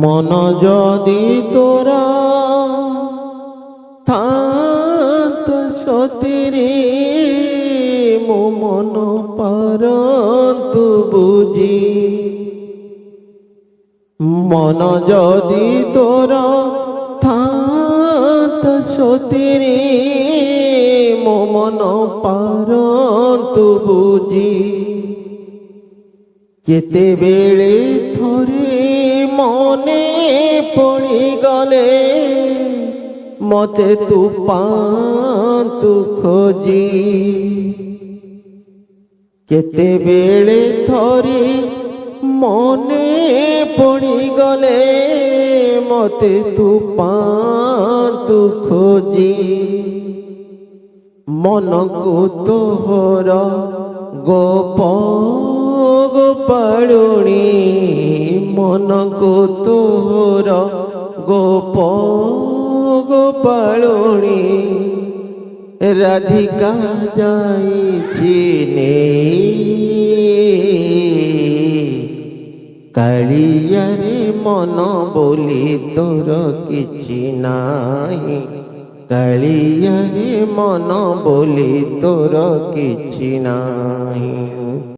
মন যদি তোরা থাত সতীরে মো মন পারন্তু বুঝি। মন যদি তোরা থাত সতীরে মো মন পারন্তু বুঝি। কেতেবেলে থরে মনে পড়ি গলে মতে তু পান্তু খোঁজি। কেতেবেলে থরে মনে পড়ি গলে মতে তু পান্তু খোঁজি। মনকু তোহর গোপ গোপালুণী মনকু তোহর গোপ গোপালুণী রাধিকা যাইছি নেই। কালিয়ারে মন বলি তোর কিছু নাই। কালিয়ারে মন বলি তোর কিছু নাই।